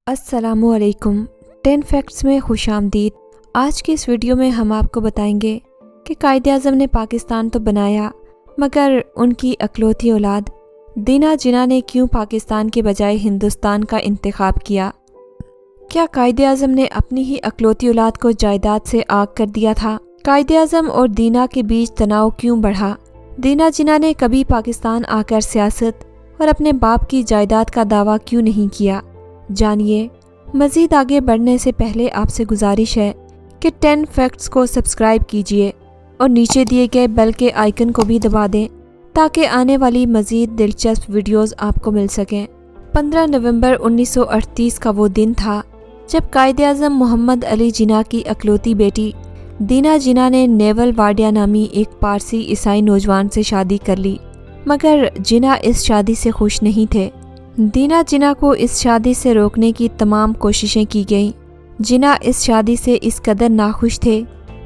अस्सलामु अलैकुम 10 फैक्ट्स में खुश आमदीद। आज की इस वीडियो में हम आपको बताएंगे कि कायद-ए-आज़म ने पाकिस्तान तो बनाया मगर उनकी अकलौती औलाद दीना जिन्ना ने क्यों पाकिस्तान के बजाय हिंदुस्तान का इंतखाब किया। क्या कायद-ए-आज़म ने अपनी ही अकलौती औलाद को जायदाद से आग कर दिया था? कायद-ए-आज़म और दीना के बीच तनाव क्यों बढ़ा? दीना जिन्ना ने कभी पाकिस्तान आकर सियासत और अपने बाप की जायदाद का दावा क्यों नहीं किया? जानिए। मज़ीद आगे बढ़ने से पहले आपसे गुजारिश है कि 10 फैक्ट्स को सब्सक्राइब कीजिए और नीचे दिए गए बेल के आइकन को भी दबा दें ताकि आने वाली मज़ीद दिलचस्प वीडियोस आपको मिल सकें। 15 नवंबर 1938 का वो दिन था जब कायद-ए-आज़म मोहम्मद अली जिन्ना की अकलौती बेटी दीना जिन्ना ने नेवल वाडिया नामी एक पारसी ईसाई नौजवान से शादी कर ली, मगर जिन्ना इस शादी से खुश नहीं थे। दीना जिन्ना को इस शादी से रोकने की तमाम कोशिशें की गईं। जिन्ना इस शादी से इस कदर नाखुश थे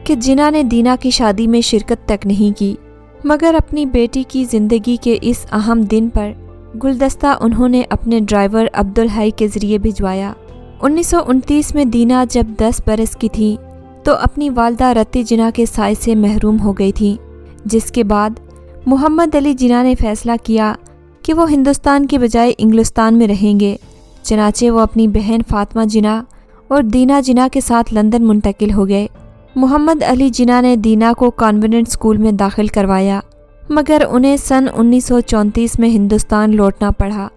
कि जिन्ना ने दीना की शादी में शिरकत तक नहीं की, मगर अपनी बेटी की ज़िंदगी के इस अहम दिन पर गुलदस्ता उन्होंने अपने ड्राइवर अब्दुल हई के ज़रिए भिजवाया। 1929 में दीना जब 10 बरस की थी तो अपनी वालदा रत्ती जिन्ना के साय से महरूम हो गई थी, जिसके बाद मोहम्मद अली जिन्ना ने फैसला किया कि वो हिंदुस्तान के बजाय इंग्लिस्तान में रहेंगे। चनाचे वो अपनी बहन फातिमा जिन्ना और दीना जिन्ना के साथ लंदन मुंतकिल हो गए। मोहम्मद अली जिन्ना ने दीना को कॉन्वेंट स्कूल में दाखिल करवाया, मगर उन्हें सन 1934 में हिंदुस्तान लौटना पड़ा।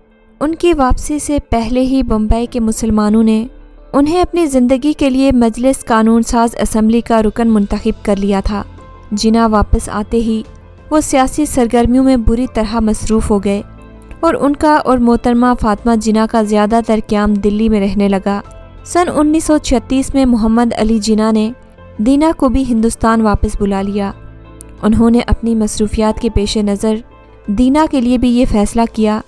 उनकी वापसी से पहले ही बम्बई के मुसलमानों ने उन्हें अपनी ज़िंदगी के लिए मजलिस कानून साज असम्बली का रुकन मुंतखब कर लिया था। जिन्ना वापस आते ही वो सियासी सरगर्मियों में बुरी तरह मसरूफ़ हो गए और उनका और मोहतरमा फातिमा जिन्ना का ज़्यादातर क़याम दिल्ली में रहने लगा। सन 1936 में मोहम्मद अली जिन्ना ने दीना को भी हिंदुस्तान वापस बुला लिया। उन्होंने अपनी मसरूफियात के पेश नज़र दीना के लिए भी ये फ़ैसला किया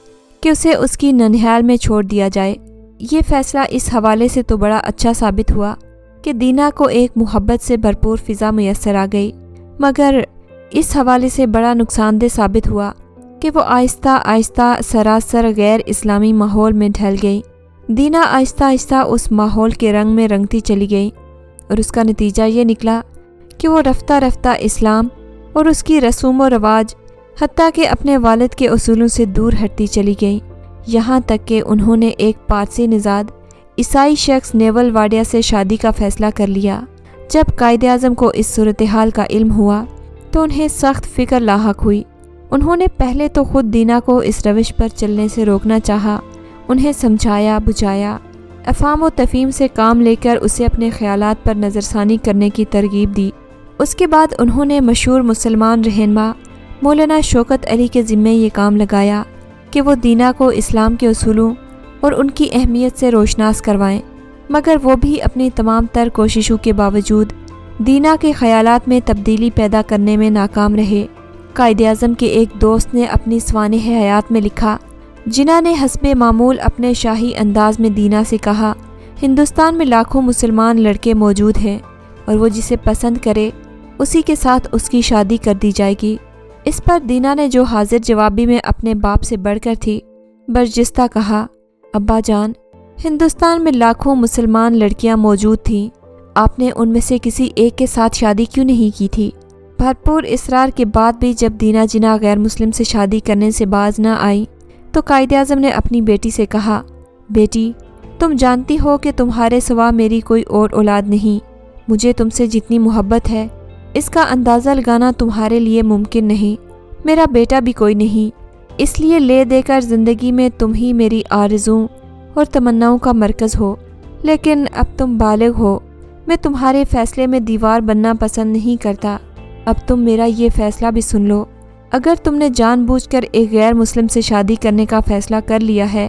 कि उसे उसकी ननिहाल में छोड़ दिया जाए। ये फ़ैसला इस हवाले से तो बड़ा अच्छा साबित हुआ कि दीना को एक मुहब्बत से भरपूर फ़िज़ा मैसर आ गई, मगर इस हवाले से बड़ा नुकसानदेह साबित हुआ कि वो आहिस्ता आहिस्ता सरासर गैर इस्लामी माहौल में ढल गई। दीना आहिस्ता आहिस्ता उस माहौल के रंग में रंगती चली गई और उसका नतीजा ये निकला कि वो रफ्ता रफ्ता इस्लाम और उसकी रसूम व रवाज हत्ता कि अपने वालिद के उसूलों से दूर हटती चली गई। यहाँ तक कि उन्होंने एक पारसी निज़ाद ईसाई शख्स नेवल वाडिया से शादी का फ़ैसला कर लिया। जब कायद-ए-आज़म को इस सूरत हाल का इल्म हुआ तो उन्हें सख्त फ़िक्र लाहक हुई। उन्होंने पहले तो खुद दीना को इस रविश पर चलने से रोकना चाहा, उन्हें समझाया बुझाया, अफ़ाम व तफ़हीम से काम लेकर उसे अपने ख़यालात पर नज़रसानी करने की तरगीब दी। उसके बाद उन्होंने मशहूर मुसलमान रहनुमा मौलाना शौकत अली के ज़िम्मे ये काम लगाया कि वो दीना को इस्लाम के उसूलों और उनकी अहमियत से रोशनास करवाएं, मगर वो भी अपनी तमाम तर कोशिशों के बावजूद दीना के ख़यालात में तब्दीली पैदा करने में नाकाम रहे। कायद-ए-आज़म के एक दोस्त ने अपनी सवानेह हयात में लिखा, जिन्ना ने हस्बे मामूल अपने शाही अंदाज में दीना से कहा, हिंदुस्तान में लाखों मुसलमान लड़के मौजूद हैं और वो जिसे पसंद करे उसी के साथ उसकी शादी कर दी जाएगी। इस पर दीना ने जो हाजिर जवाबी में अपने बाप से बढ़कर थी बर्जिस्ता कहा, अब्बा जान, हिंदुस्तान में लाखों मुसलमान लड़कियां मौजूद थीं, आपने उनमें से किसी एक के साथ शादी क्यों नहीं की थी? भरपूर इसरार के बाद भी जब दीना जिन्ना गैर मुस्लिम से शादी करने से बाज न आई तो कायद-ए-आज़म ने अपनी बेटी से कहा, बेटी, तुम जानती हो कि तुम्हारे सिवा मेरी कोई और औलाद नहीं। मुझे तुमसे जितनी मोहब्बत है इसका अंदाज़ा लगाना तुम्हारे लिए मुमकिन नहीं। मेरा बेटा भी कोई नहीं, इसलिए ले देकर ज़िंदगी में तुम ही मेरी आरज़ू और तमन्नाओं का मरकज़ हो। लेकिन अब तुम बालिग हो, मैं तुम्हारे फ़ैसले में दीवार बनना पसंद नहीं करता। अब तुम मेरा ये फ़ैसला भी सुन लो। अगर तुमने जानबूझकर एक गैर मुस्लिम से शादी करने का फ़ैसला कर लिया है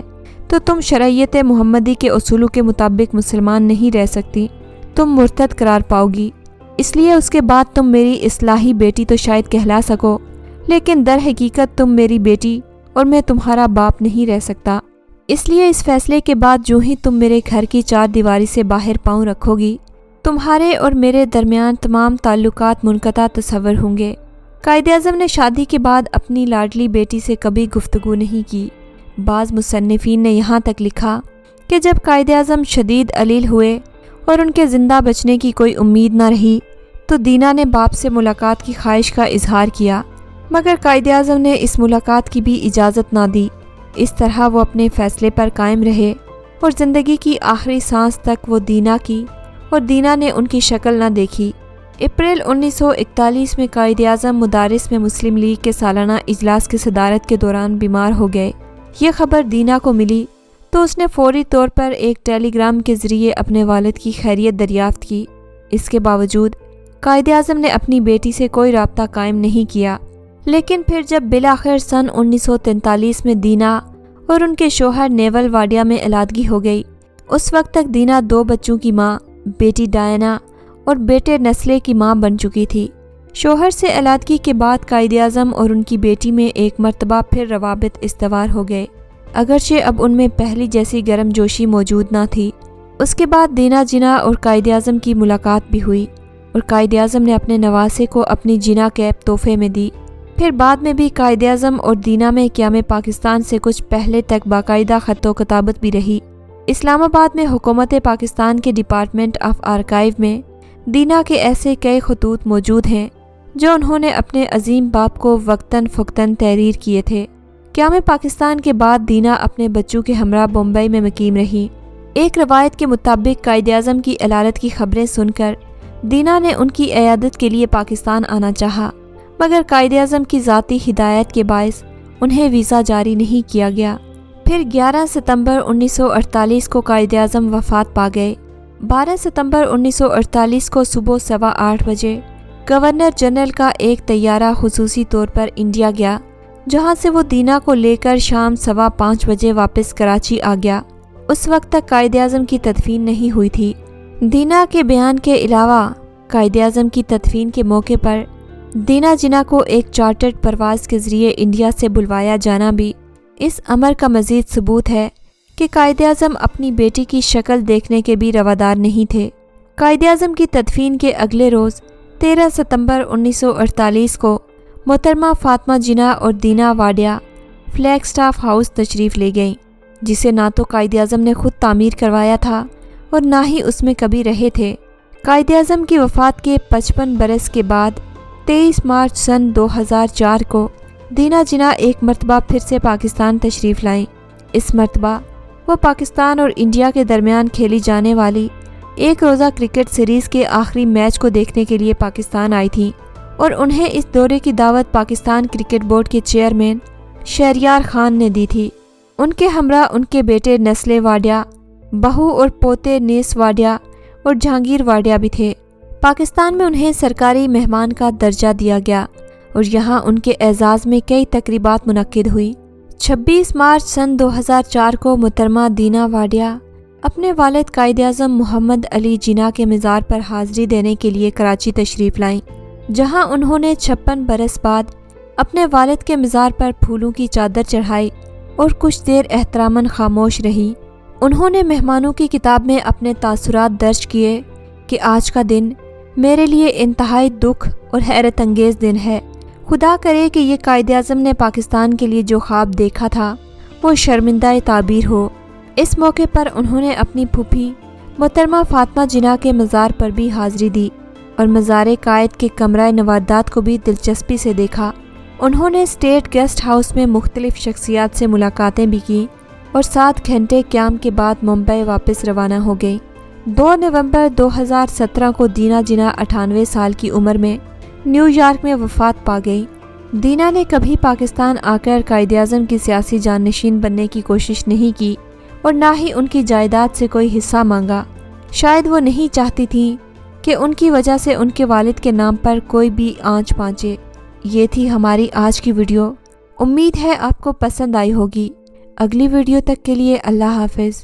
तो तुम शरीयत मुहम्मदी के उसूलों के मुताबिक मुसलमान नहीं रह सकती, तुम मुर्तद करार पाओगी। इसलिए उसके बाद तुम मेरी इस्लाही बेटी तो शायद कहला सको, लेकिन दर हकीकत तुम मेरी बेटी और मैं तुम्हारा बाप नहीं रह सकता। इसलिए इस फ़ैसले के बाद जो ही तुम मेरे घर की चार दीवारी से बाहर पाँव रखोगी, तुम्हारे और मेरे दरमियान तमाम ताल्लुकात मुनक़ता तस्वर होंगे। कायद-ए-आज़म ने शादी के बाद अपनी लाडली बेटी से कभी गुफ्तगू नहीं की। बाज़ मुसन्निफ़ीन ने यहाँ तक लिखा کہ جب قائد اعظم شدید علیل ہوئے اور ان کے زندہ بچنے کی کوئی امید نہ رہی تو دینا نے باپ سے ملاقات کی خواہش کا اظہار کیا، مگر قائد اعظم نے اس ملاقات کی بھی اجازت نہ دی۔ اس طرح وہ اپنے فیصلے پر قائم رہے اور زندگی کی آخری سانس تک وہ دینا کی اور دینا نے ان کی شکل نہ دیکھی۔ اپریل 1941 میں قائد اعظم مدارس میں مسلم لیگ کے سالانہ اجلاس کی صدارت کے دوران بیمار ہو گئے۔ یہ خبر دینا کو ملی تو اس نے فوری طور پر ایک ٹیلی گرام کے ذریعے اپنے والد کی خیریت دریافت کی۔ اس کے باوجود قائد اعظم نے اپنی بیٹی سے کوئی رابطہ قائم نہیں کیا، لیکن پھر جب بالآخر سن 1943 میں دینا اور ان کے شوہر نیول واڈیا میں علادگی ہو گئی، اس وقت تک دینا 2 بچوں کی ماں، بیٹی ڈائنا اور بیٹے نسلے کی ماں بن چکی تھی۔ شوہر سے علادگی کے بعد قائد اعظم اور ان کی بیٹی میں ایک مرتبہ پھر روابط استوار ہو گئے، اگرچہ اب ان میں پہلی جیسی گرم جوشی موجود نہ تھی۔ اس کے بعد دینا جنا اور قائد اعظم کی ملاقات بھی ہوئی اور قائد اعظم نے اپنے نواسے کو اپنی جنا کیپ تحفے میں دی۔ پھر بعد میں بھی قائد اعظم اور دینا میں قیام پاکستان سے کچھ پہلے تک باقاعدہ خط و کتابت بھی رہی۔ اسلام آباد میں حکومت پاکستان کے ڈپارٹمنٹ آف آرکائیو میں دینا کے ایسے کئی خطوط موجود ہیں جو انہوں نے اپنے عظیم باپ کو وقتاً فوقتاً تحریر کیے تھے۔ قیام پاکستان کے بعد دینا اپنے بچوں کے ہمراہ بمبئی میں مقیم رہی۔ ایک روایت کے مطابق قائد اعظم کی علالت کی خبریں سن کر دینا نے ان کی عیادت کے لیے پاکستان آنا چاہا، مگر قائد اعظم کی ذاتی ہدایت کے باعث انہیں ویزا جاری نہیں کیا گیا۔ پھر 11 ستمبر 1948 کو قائد اعظم وفات پا گئے۔ 12 ستمبر 1948 کو صبح 8:15 بجے گورنر جنرل کا ایک طیارہ خصوصی طور پر انڈیا گیا، جہاں سے وہ دینا کو لے کر شام 5:15 بجے واپس کراچی آ گیا۔ اس وقت تک قائد اعظم کی تدفین نہیں ہوئی تھی۔ دینا کے بیان کے علاوہ قائد اعظم کی تدفین کے موقع پر دینا جنا کو ایک چارٹرڈ پرواز کے ذریعے انڈیا سے بلوایا جانا بھی اس امر کا مزید ثبوت ہے کہ قائد اعظم اپنی بیٹی کی شکل دیکھنے کے بھی روادار نہیں تھے۔ قائد اعظم کی تدفین کے اگلے روز 13 ستمبر 1948 کو محترمہ فاطمہ جناح اور دینا واڈیا فلیگ سٹاف ہاؤس تشریف لے گئیں، جسے نہ تو قائد اعظم نے خود تعمیر کروایا تھا اور نہ ہی اس میں کبھی رہے تھے۔ قائد اعظم کی وفات کے 55 برس کے بعد 23 مارچ سن 2004 کو دینا جنا ایک مرتبہ پھر سے پاکستان تشریف لائیں۔ اس مرتبہ وہ پاکستان اور انڈیا کے درمیان کھیلی جانے والی ایک روزہ کرکٹ سیریز کے آخری میچ کو دیکھنے کے لیے پاکستان آئی تھیں اور انہیں اس دورے کی دعوت پاکستان کرکٹ بورڈ کے چیئرمین شہریار خان نے دی تھی۔ ان کے ہمراہ ان کے بیٹے نسلے واڈیا، بہو اور پوتے نیس واڈیا اور جہانگیر واڈیا بھی تھے۔ پاکستان میں انہیں سرکاری مہمان کا درجہ دیا گیا اور یہاں ان کے اعزاز میں کئی تقریبات منعقد ہوئی۔ 26 مارچ سن 2004 کو محترمہ دینا واڈیا اپنے والد قائد اعظم محمد علی جناح کے مزار پر حاضری دینے کے لیے کراچی تشریف لائیں، جہاں انہوں نے 56 برس بعد اپنے والد کے مزار پر پھولوں کی چادر چڑھائی اور کچھ دیر احتراماً خاموش رہی۔ انہوں نے مہمانوں کی کتاب میں اپنے تاثرات درج کیے کہ آج کا دن میرے لیے انتہائی دکھ اور حیرت انگیز دن ہے۔ خدا کرے کہ یہ قائد اعظم نے پاکستان کے لیے جو خواب دیکھا تھا وہ شرمندہ تعبیر ہو۔ اس موقع پر انہوں نے اپنی پھوپھی محترمہ فاطمہ جناح کے مزار پر بھی حاضری دی اور مزار قائد کے کمرہ نوادات کو بھی دلچسپی سے دیکھا۔ انہوں نے اسٹیٹ گیسٹ ہاؤس میں مختلف شخصیات سے ملاقاتیں بھی کیں اور 7 گھنٹے قیام کے بعد ممبئی واپس روانہ ہو گئیں۔ 2 نومبر 2017 کو دینا جنا 98 سال کی عمر میں نیو یارک میں وفات پا گئی۔ دینا نے کبھی پاکستان آ کر قائد اعظم کی سیاسی جانشین بننے کی کوشش نہیں کی اور نہ ہی ان کی جائیداد سے کوئی حصہ مانگا۔ شاید وہ نہیں چاہتی تھیں کہ ان کی وجہ سے ان کے والد کے نام پر کوئی بھی آنچ پہنچے۔ یہ تھی ہماری آج کی ویڈیو۔ امید ہے آپ کو پسند آئی ہوگی۔ اگلی ویڈیو تک کے لیے اللہ حافظ۔